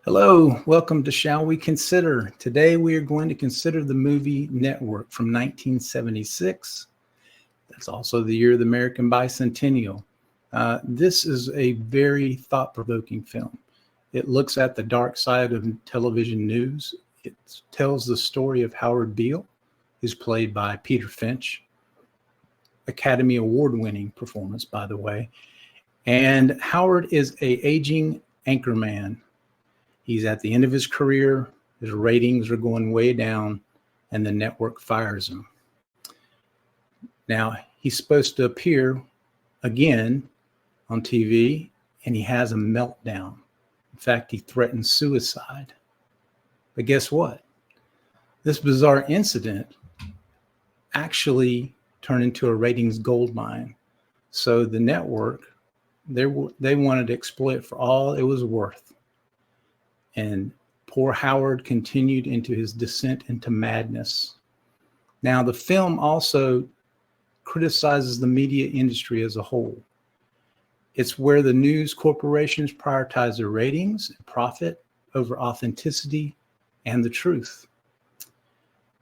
Hello, welcome to Shall We Consider? Today we are going to consider the movie Network from 1976. That's also the year of the American Bicentennial. This is a very thought-provoking film. It looks at the dark side of television news. It tells the story of Howard Beale, who's played by Peter Finch. Academy Award-winning performance, by the way. And Howard is an aging anchorman. He's at the end of his career. His ratings are going way down, and the network fires him. Now, he's supposed to appear again on TV, and he has a meltdown. In fact, he threatens suicide. But guess what? This bizarre incident actually turned into a ratings goldmine. So the network, they wanted to exploit it for all it was worth. And poor Howard continued into his descent into madness. Now, the film also criticizes the media industry as a whole. It's where the news corporations prioritize their ratings and profit over authenticity and the truth.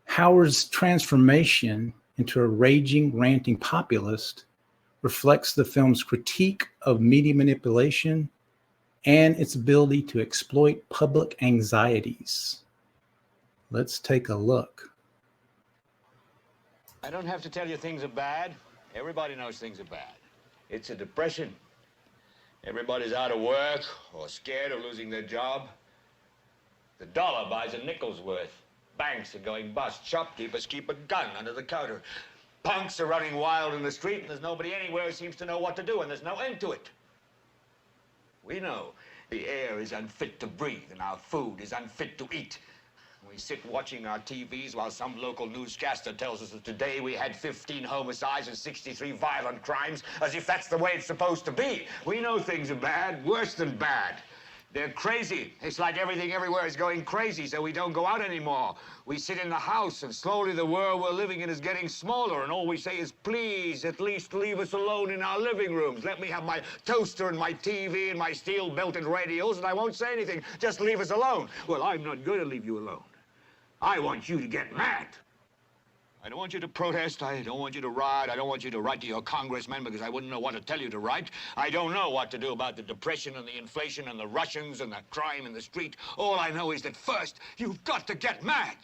Howard's transformation into a raging, ranting populist reflects the film's critique of media manipulation and its ability to exploit public anxieties. Let's take a look. I don't have to tell you things are bad. Everybody knows things are bad. It's a depression. Everybody's out of work or scared of losing their job. The dollar buys a nickel's worth. Banks are going bust. Shopkeepers keep a gun under the counter. Punks are running wild in the street, and there's nobody anywhere who seems to know what to do, and there's no end to it. We know the air is unfit to breathe and our food is unfit to eat. We sit watching our TVs while some local newscaster tells us that today we had 15 homicides and 63 violent crimes, as if that's the way it's supposed to be. We know things are bad, worse than bad. They're crazy. It's like everything everywhere is going crazy, so we don't go out anymore. We sit in the house, and slowly the world we're living in is getting smaller, and all we say is, please, at least leave us alone in our living rooms. Let me have my toaster and my TV and my steel-belted radios, and I won't say anything. Just leave us alone. Well, I'm not going to leave you alone. I want you to get mad. I don't want you to protest. I don't want you to riot. I don't want you to write to your congressman because I wouldn't know what to tell you to write. I don't know what to do about the depression and the inflation and the Russians and the crime in the street. All I know is that first, you've got to get mad.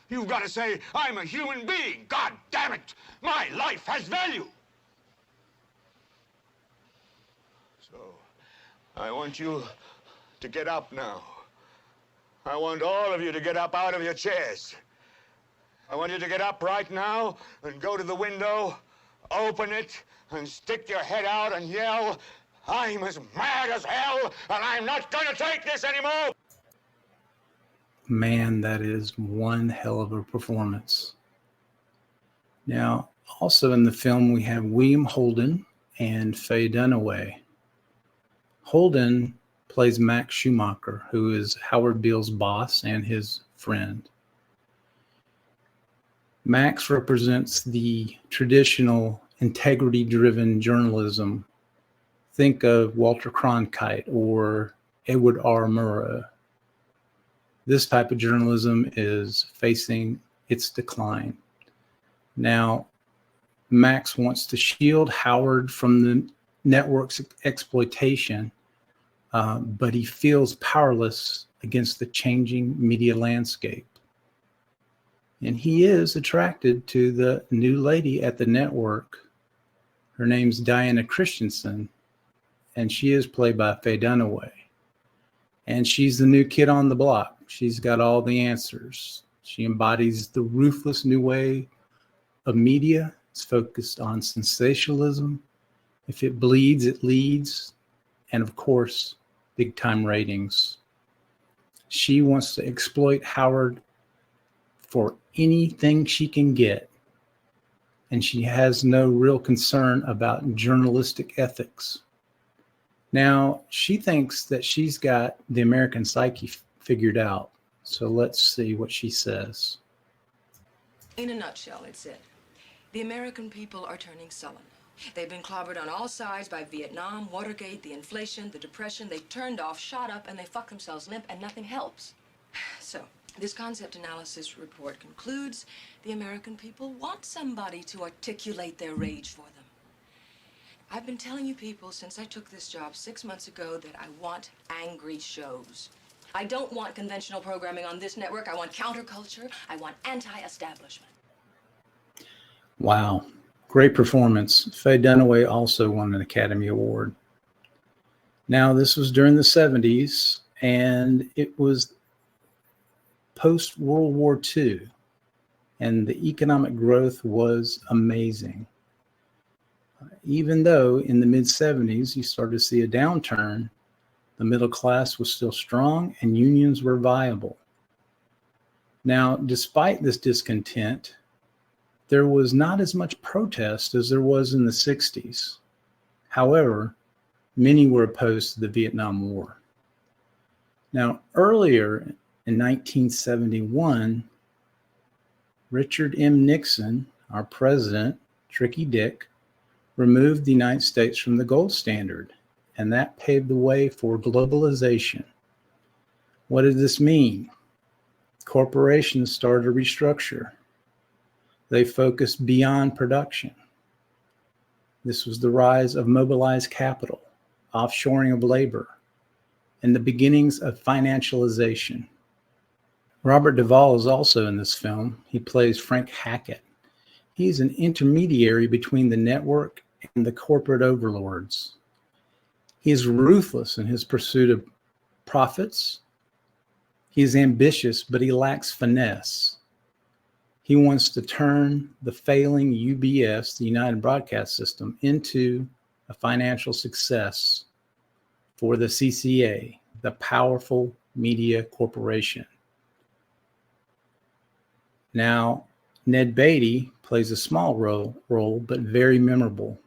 You've got to say, I'm a human being. God damn it. My life has value. So, I want you to get up now. I want all of you to get up out of your chairs. I want you to get up right now and go to the window, open it, and stick your head out and yell, I'm as mad as hell, and I'm not going to take this anymore! Man, that is one hell of a performance. Now, also in the film, we have William Holden and Faye Dunaway. Holden plays Max Schumacher, who is Howard Beale's boss and his friend. Max represents the traditional integrity-driven journalism. Think of Walter Cronkite or Edward R. Murrow. This type of journalism is facing its decline. Now, Max wants to shield Howard from the network's exploitation, but he feels powerless against the changing media landscape. And he is attracted to the new lady at the network. Her name's Diana Christensen, and she is played by Faye Dunaway. And she's the new kid on the block. She's got all the answers. She embodies the ruthless new way of media. It's focused on sensationalism. If it bleeds, it leads. And of course, big-time ratings. She wants to exploit Howard for anything she can get. And she has no real concern about journalistic ethics. Now, she thinks that she's got the American psyche figured out. So let's see what she says. In a nutshell, it's it. The American people are turning sullen. They've been clobbered on all sides by Vietnam, Watergate, the inflation, the depression. They turned off, shot up, and they fuck themselves limp, and nothing helps. So, this concept analysis report concludes the American people want somebody to articulate their rage for them. I've been telling you people since I took this job 6 months ago that I want angry shows. I don't want conventional programming on this network. I want counterculture. I want anti-establishment. Wow. Great performance. Faye Dunaway also won an Academy Award. Now, this was during the 70s, and it was post-World War II, and the economic growth was amazing. Even though in the mid-70s, you started to see a downturn, the middle class was still strong and unions were viable. Now, despite this discontent, there was not as much protest as there was in the 60s. However, many were opposed to the Vietnam War. Now, earlier in 1971, Richard M. Nixon, our president, Tricky Dick, removed the United States from the gold standard, and that paved the way for globalization. What did this mean? Corporations started to restructure. They focused beyond production. This was the rise of mobilized capital, offshoring of labor, and the beginnings of financialization. Robert Duvall is also in this film. He plays Frank Hackett. He's an intermediary between the network and the corporate overlords. He is ruthless in his pursuit of profits. He is ambitious, but he lacks finesse. He wants to turn the failing UBS, the United Broadcast System, into a financial success for the CCA, the powerful media corporation. Now, Ned Beatty plays a small role, but very memorable.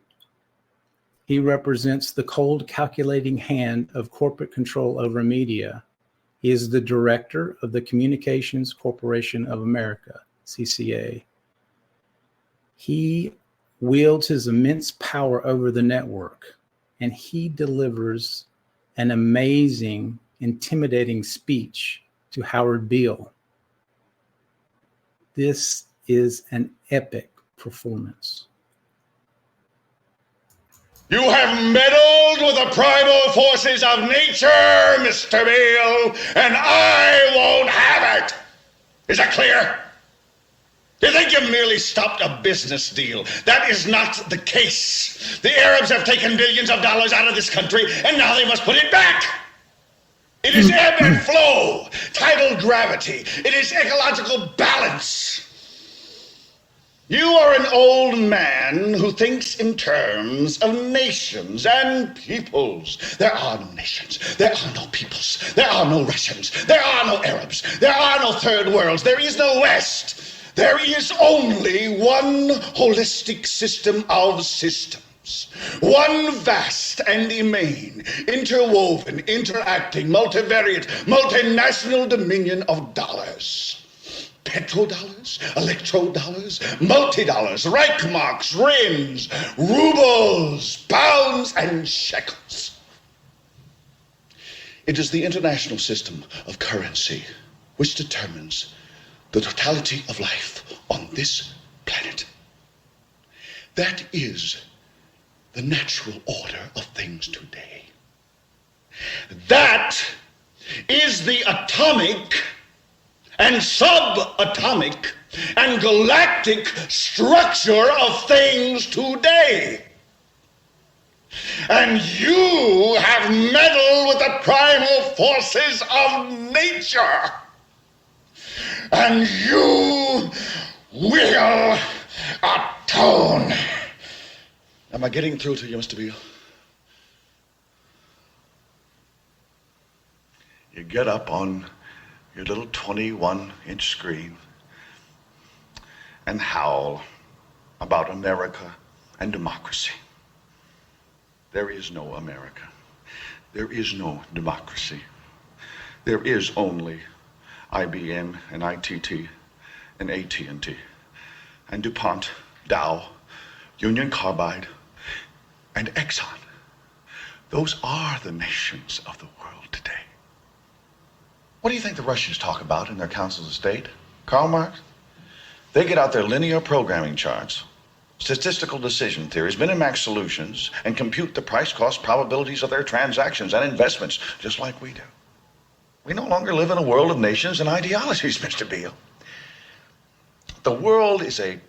He represents the cold, calculating hand of corporate control over media. He is the director of the Communications Corporation of America, CCA. He wields his immense power over the network, and he delivers an amazing, intimidating speech to Howard Beale. This is an epic performance. You have meddled with the primal forces of nature, Mr. Beale, and I won't have it. Is that clear? You think you merely stopped a business deal? That is not the case. The Arabs have taken billions of dollars out of this country, and now they must put it back. It is ebb and flow, tidal gravity. It is ecological balance. You are an old man who thinks in terms of nations and peoples. There are no nations. There are no peoples. There are no Russians. There are no Arabs. There are no third worlds. There is no West. There is only one holistic system of systems. One vast and immane, interwoven, interacting, multivariate, multinational dominion of dollars. Petrodollars, electrodollars, multi-dollars, Reichmarks, Rins, rubles, pounds, and shekels. It is the international system of currency which determines the totality of life on this planet. That is the natural order of things today. That is the atomic and subatomic and galactic structure of things today. And you have meddled with the primal forces of nature. And you will atone. Am I getting through to you, Mr. Beale? You get up on your little 21-inch screen and howl about America and democracy. There is no America. There is no democracy. There is only IBM and ITT and AT&T and DuPont, Dow, Union Carbide, and Exxon. Those are the nations of the world today. What do you think the Russians talk about in their councils of state? Karl Marx? They get out their linear programming charts, statistical decision theories, Minimax solutions, and compute the price-cost probabilities of their transactions and investments, just like we do. We no longer live in a world of nations and ideologies, Mr. Beale. The world is a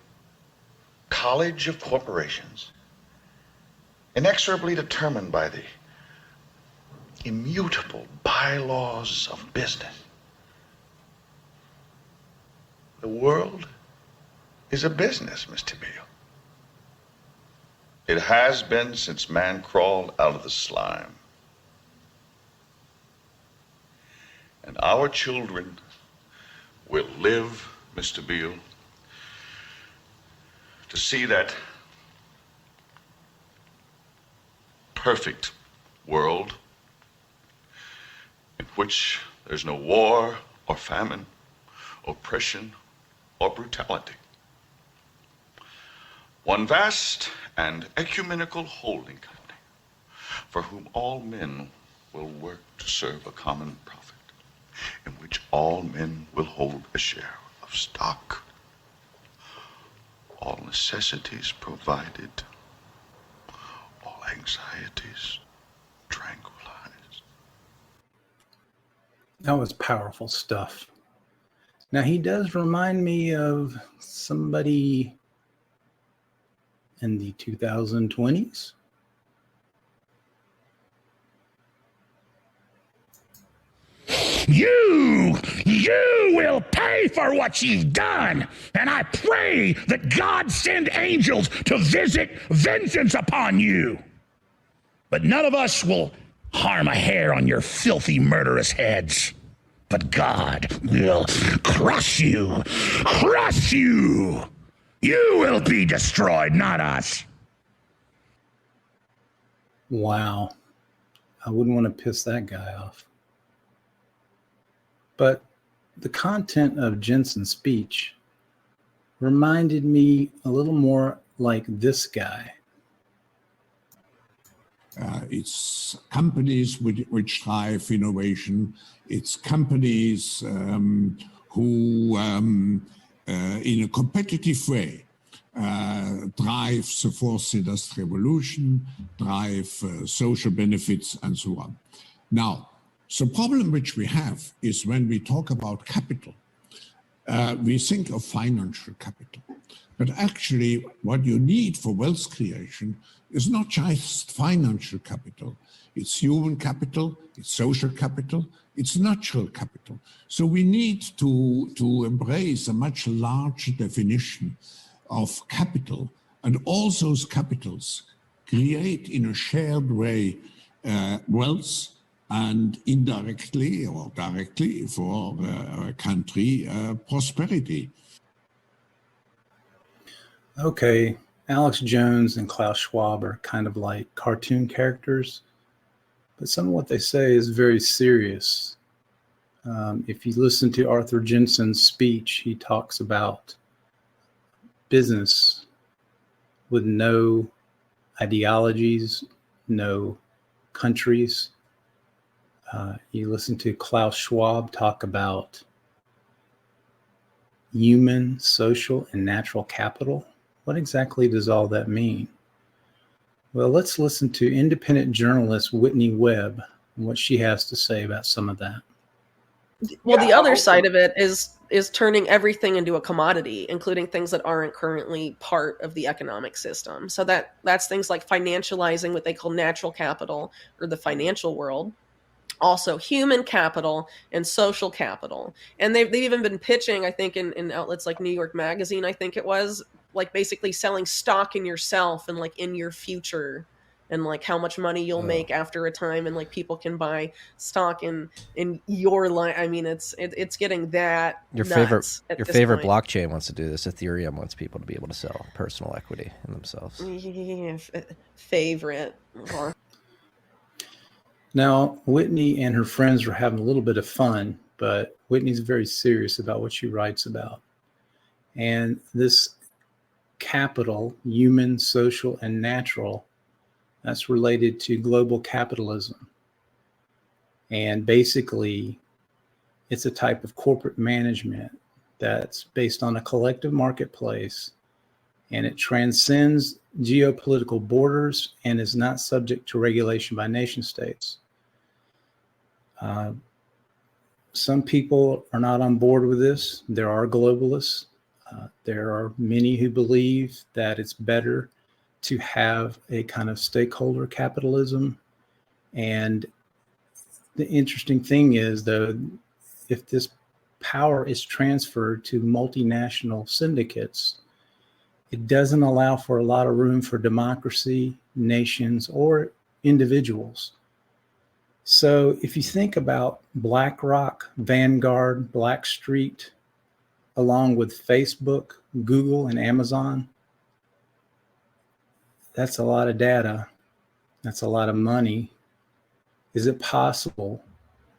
college of corporations, inexorably determined by the immutable bylaws of business. The world is a business, Mr. Beale. It has been since man crawled out of the slime. And our children will live, Mr. Beale, to see that perfect world in which there's no war or famine, oppression or brutality. One vast and ecumenical holding company for whom all men will work to serve a common profit, in which all men will hold a share of stock, all necessities provided, all anxieties tranquilized. That was powerful stuff. Now, he does remind me of somebody in the 2020s. You will pay for what you've done, and I pray that God send angels to visit vengeance upon you. But none of us will harm a hair on your filthy, murderous heads. But God will crush you. Crush you! You will be destroyed, not us. Wow. I wouldn't want to piss that guy off. But the content of Jensen's speech reminded me a little more like this guy. It's companies which drive innovation. It's companies who, in a competitive way, drive the fourth industrial revolution, drive social benefits, and so on. Now, the problem which we have is when we talk about capital, we think of financial capital. But actually, what you need for wealth creation is not just financial capital. It's human capital, it's social capital, it's natural capital. So we need to embrace a much larger definition of capital, and all those capitals create in a shared way wealth, and indirectly or directly for a country prosperity. Okay, Alex Jones and Klaus Schwab are kind of like cartoon characters, but some of what they say is very serious. If you listen to Arthur Jensen's speech, he talks about business with no ideologies, no countries. You listen to Klaus Schwab talk about human, social, and natural capital. What exactly does all that mean? Well, let's listen to independent journalist Whitney Webb and what she has to say about some of that. Well, the other side of it is turning everything into a commodity, including things that aren't currently part of the economic system. So that's things like financializing what they call natural capital, or the financial world. Also human capital and social capital. And they've even been pitching, I think, in outlets like New York Magazine, I think it was, like basically selling stock in yourself and like in your future, and like how much money you'll make after a time, and like people can buy stock in your life. I mean, it's getting that your nuts favorite point. blockchain wants to do this. Ethereum wants people to be able to sell personal equity in themselves. Yeah, favorite. Now, Whitney and her friends were having a little bit of fun, but Whitney's very serious about what she writes about. And this capital, human, social, and natural, That's related to global capitalism. And basically, it's a type of corporate management that's based on a collective marketplace, and it transcends geopolitical borders and is not subject to regulation by nation states. Some people are not on board with this. There are globalists. There are many who believe that it's better to have a kind of stakeholder capitalism. And the interesting thing is, though, if this power is transferred to multinational syndicates, it doesn't allow for a lot of room for democracy, nations, or individuals. So if you think about BlackRock, Vanguard, Blackstreet, along with Facebook, Google, and Amazon, that's a lot of data. That's a lot of money. Is it possible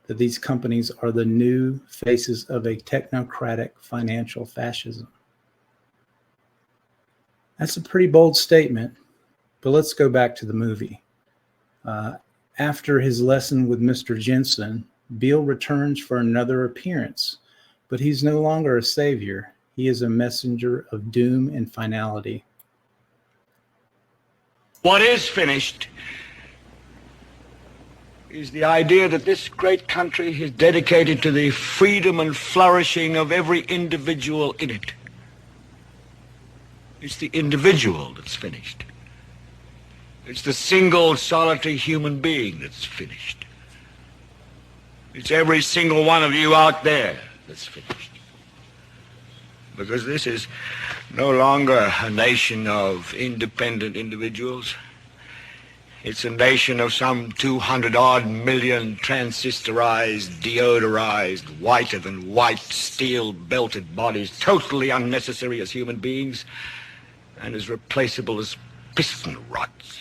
that these companies are the new faces of a technocratic financial fascism? That's a pretty bold statement, but let's go back to the movie. After his lesson with Mr. Jensen, Beale returns for another appearance, but he's no longer a savior. He is a messenger of doom and finality. What is finished is the idea that this great country is dedicated to the freedom and flourishing of every individual in it. It's the individual that's finished. It's the single, solitary human being that's finished. It's every single one of you out there that's finished. Because this is no longer a nation of independent individuals. It's a nation of some 200-odd million transistorized, deodorized, whiter than white, steel-belted bodies, totally unnecessary as human beings, and as replaceable as piston rods.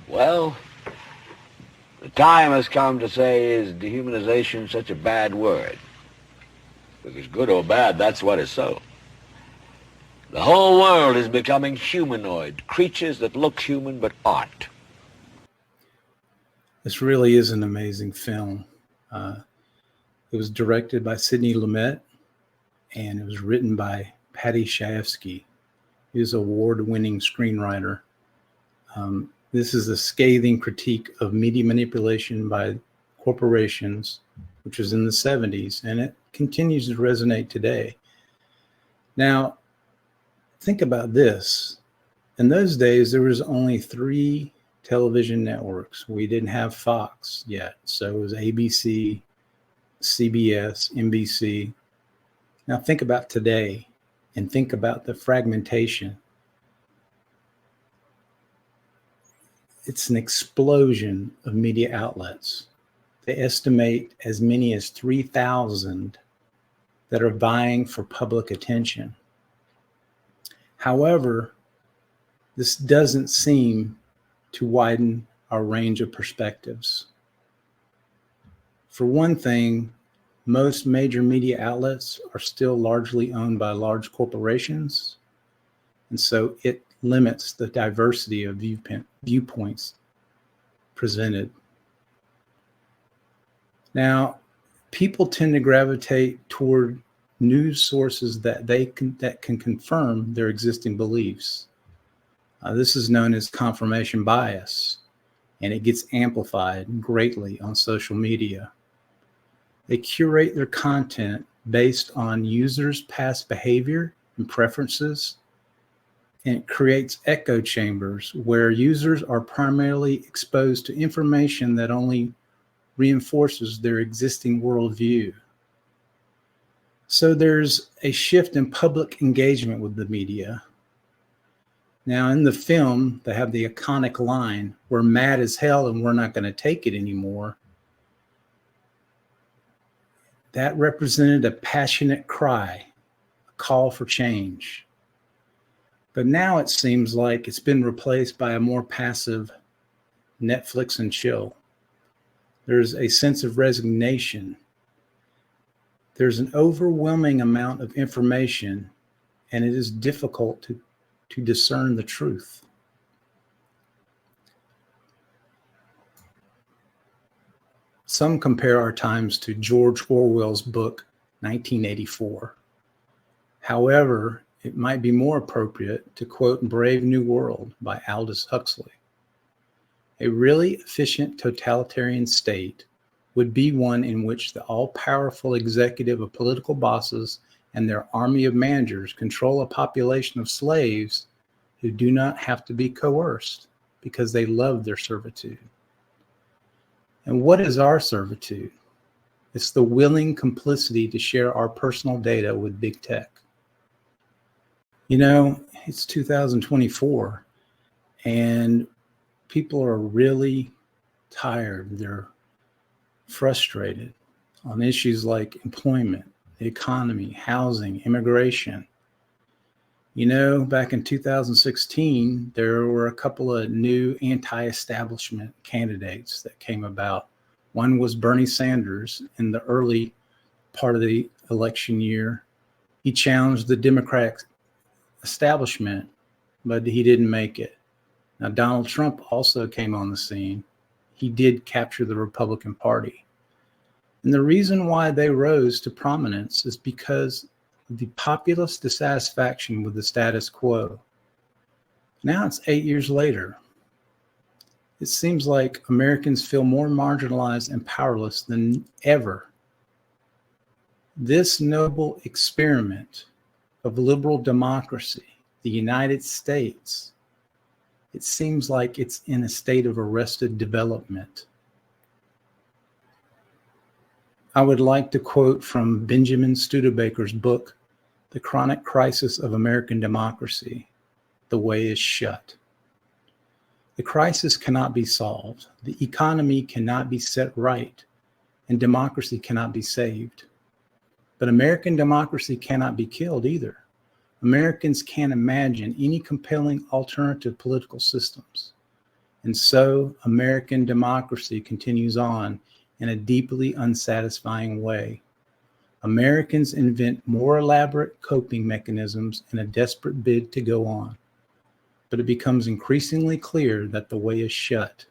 Well, the time has come to say, is dehumanization such a bad word? Because good or bad, that's what is so. The whole world is becoming humanoid, creatures that look human but aren't. This really is an amazing film. It was directed by Sidney Lumet, and it was written by Paddy Chayefsky. He was an award-winning screenwriter. This is a scathing critique of media manipulation by corporations, which was in the 70s, and it continues to resonate today. Now, think about this. In those days, there was only 3 television networks. We didn't have Fox yet, so it was ABC, CBS, NBC. Now think about today, and think about the fragmentation. It's an explosion of media outlets. They estimate as many as 3,000 that are vying for public attention. However, this doesn't seem to widen our range of perspectives. For one thing, most major media outlets are still largely owned by large corporations, and so it limits the diversity of viewpoints presented. Now, people tend to gravitate toward news sources that can confirm their existing beliefs. This is known as confirmation bias, and it gets amplified greatly on social media. They curate their content based on users' past behavior and preferences, and it creates echo chambers where users are primarily exposed to information that only reinforces their existing worldview. So there's a shift in public engagement with the media. Now, in the film, they have the iconic line, "We're mad as hell and we're not going to take it anymore." That represented a passionate cry, a call for change. But now it seems like it's been replaced by a more passive Netflix and chill. There's a sense of resignation. There's an overwhelming amount of information, and it is difficult to discern the truth. Some compare our times to George Orwell's book, 1984. However, it might be more appropriate to quote Brave New World by Aldous Huxley. A really efficient totalitarian state would be one in which the all-powerful executive of political bosses and their army of managers control a population of slaves who do not have to be coerced because they love their servitude. And what is our servitude? It's the willing complicity to share our personal data with big tech. You know, it's 2024, and people are really tired. They're frustrated on issues like employment, the economy, housing, immigration. You know, back in 2016, there were a couple of new anti-establishment candidates that came about. One was Bernie Sanders in the early part of the election year. He challenged the Democratic establishment, but he didn't make it. Now, Donald Trump also came on the scene. He did capture the Republican Party. And the reason why they rose to prominence is because of the populist dissatisfaction with the status quo. Now it's 8 years later. It seems like Americans feel more marginalized and powerless than ever. This noble experiment of liberal democracy, the United States, it seems like it's in a state of arrested development. I would like to quote from Benjamin Studebaker's book, The Chronic Crisis of American Democracy, The Way is Shut. The crisis cannot be solved, the economy cannot be set right, and democracy cannot be saved. But American democracy cannot be killed either. Americans can't imagine any compelling alternative political systems. And so American democracy continues on in a deeply unsatisfying way. Americans invent more elaborate coping mechanisms in a desperate bid to go on. But it becomes increasingly clear that the way is shut.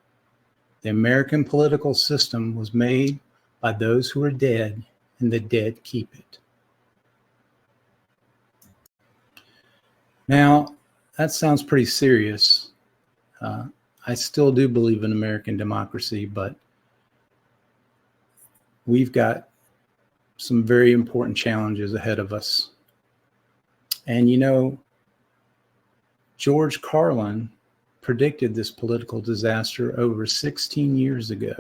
The American political system was made by those who are dead, and the dead keep it. Now, that sounds pretty serious. I still do believe in American democracy, but we've got some very important challenges ahead of us. And you know, George Carlin predicted this political disaster over 16 years ago.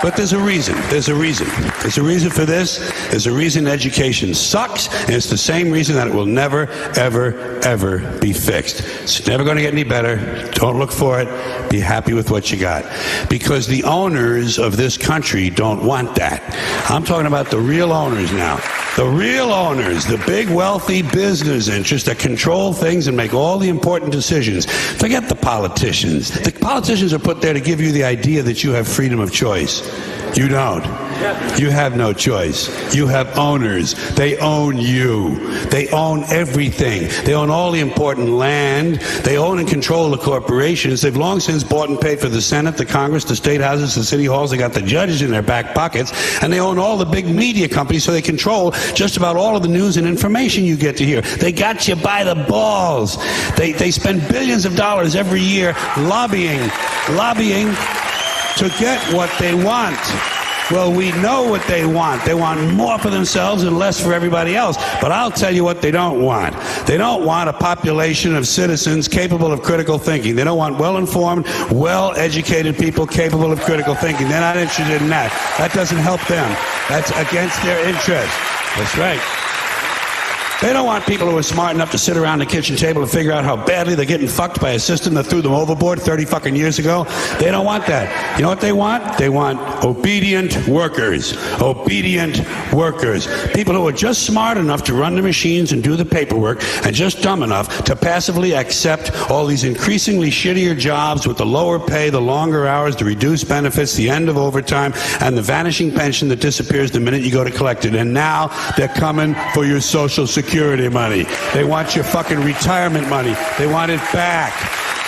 But there's a reason. There's a reason. There's a reason for this. There's a reason education sucks, and it's the same reason that it will never, ever, ever be fixed. It's never going to get any better. Don't look for it. Be happy with what you got. Because the owners of this country don't want that. I'm talking about the real owners now. The real owners, the big wealthy business interests that control things and make all the important decisions. Forget the politicians. The politicians are put there to give you the idea that you have freedom of choice. You don't. You have no choice. You have owners. They own you. They own everything. They own all the important land. They own and control the corporations. They've long since bought and paid for the Senate, the Congress, the state houses, the city halls. They got the judges in their back pockets. And they own all the big media companies, so they control just about all of the news and information you get to hear. They got you by the balls. They spend billions of dollars every year lobbying to get what they want. Well, we know what they want. They want more for themselves and less for everybody else. But I'll tell you what they don't want. They don't want a population of citizens capable of critical thinking. They don't want well-informed, well-educated people capable of critical thinking. They're not interested in that. That doesn't help them. That's against their interest. That's right. They don't want people who are smart enough to sit around the kitchen table and figure out how badly they're getting fucked by a system that threw them overboard 30 fucking years ago. They don't want that. You know what they want? They want obedient workers. Obedient workers. People who are just smart enough to run the machines and do the paperwork and just dumb enough to passively accept all these increasingly shittier jobs with the lower pay, the longer hours, the reduced benefits, the end of overtime, and the vanishing pension that disappears the minute you go to collect it. And now they're coming for your Social Security money. They want your fucking retirement money. They want it back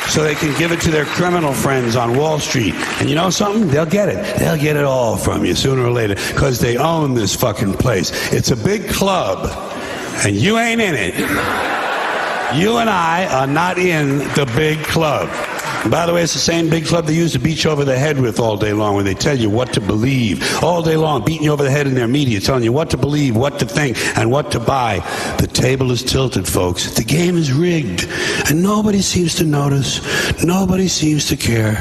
so they can give it to their criminal friends on Wall Street. And you know something? They'll get it. They'll get it all from you sooner or later because they own this fucking place. It's a big club, and you ain't in it. You and I are not in the big club. And by the way, it's the same big club they use to beat you over the head with all day long when they tell you what to believe. All day long, beating you over the head in their media, telling you what to believe, what to think, and what to buy. The table is tilted, folks. The game is rigged. And nobody seems to notice. Nobody seems to care.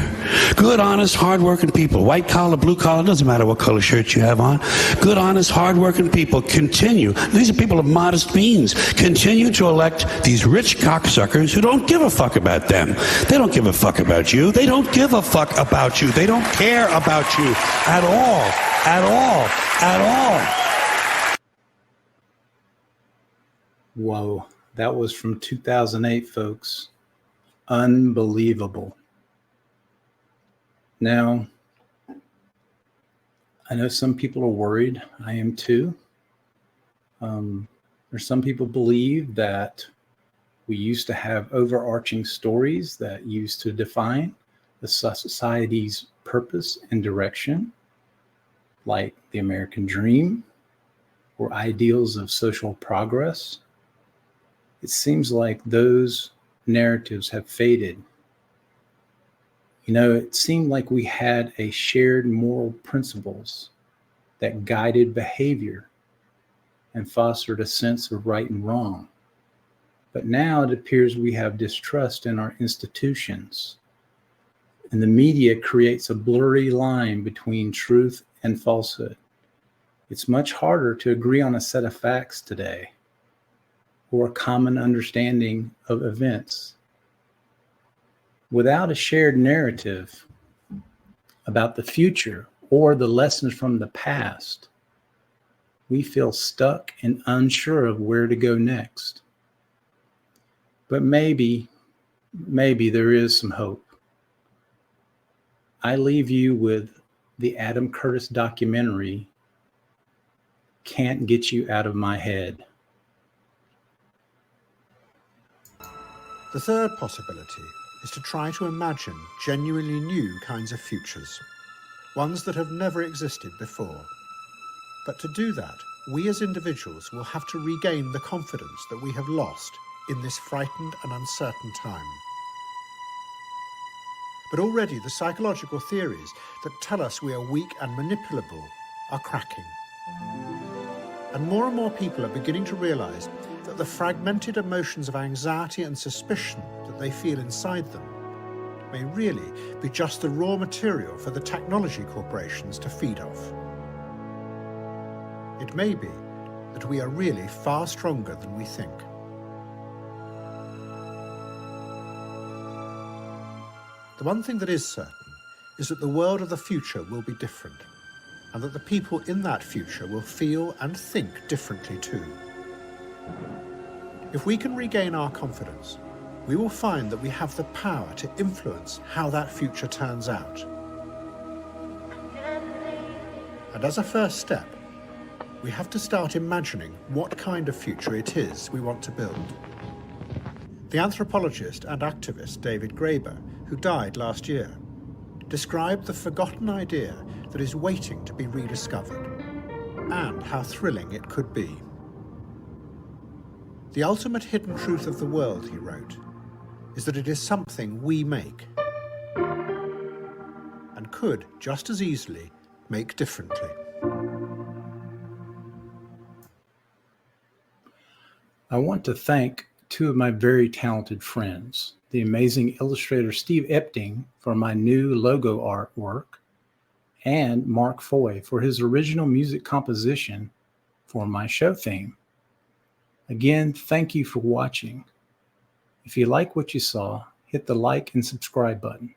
Good, honest, hard-working people. White collar, blue collar, doesn't matter what color shirt you have on. Good, honest, hard-working people continue. These are people of modest means. Continue to elect these rich cocksuckers who don't give a fuck about them. They don't give a fuck about you. They don't give a fuck about you. They don't care about you at all. At all. At all. Whoa, that was from 2008, folks. Unbelievable. Now, I know some people are worried. I am too. There's some people believe that we used to have overarching stories that used to define the society's purpose and direction, like the American dream or ideals of social progress. It seems like those narratives have faded. You know, it seemed like we had a shared moral principles that guided behavior and fostered a sense of right and wrong. But now it appears we have distrust in our institutions, and the media creates a blurry line between truth and falsehood. It's much harder to agree on a set of facts today or a common understanding of events. Without a shared narrative about the future or the lessons from the past, we feel stuck and unsure of where to go next. But maybe there is some hope. I leave you with the Adam Curtis documentary, Can't Get You Out of My Head. The third possibility is to try to imagine genuinely new kinds of futures, ones that have never existed before. But to do that, we as individuals will have to regain the confidence that we have lost in this frightened and uncertain time. But already the psychological theories that tell us we are weak and manipulable are cracking. And more people are beginning to realize that the fragmented emotions of anxiety and suspicion that they feel inside them may really be just the raw material for the technology corporations to feed off. It may be that we are really far stronger than we think. The one thing that is certain is that the world of the future will be different, and that the people in that future will feel and think differently too. If we can regain our confidence, we will find that we have the power to influence how that future turns out. And as a first step, we have to start imagining what kind of future it is we want to build. The anthropologist and activist David Graeber, who died last year, described the forgotten idea that is waiting to be rediscovered, and how thrilling it could be. The ultimate hidden truth of the world, he wrote, is that it is something we make, and could just as easily make differently. I want to thank two of my very talented friends, the amazing illustrator Steve Epting for my new logo artwork, and Mark Foy for his original music composition for my show theme. Again, thank you for watching. If you like what you saw, hit the like and subscribe button.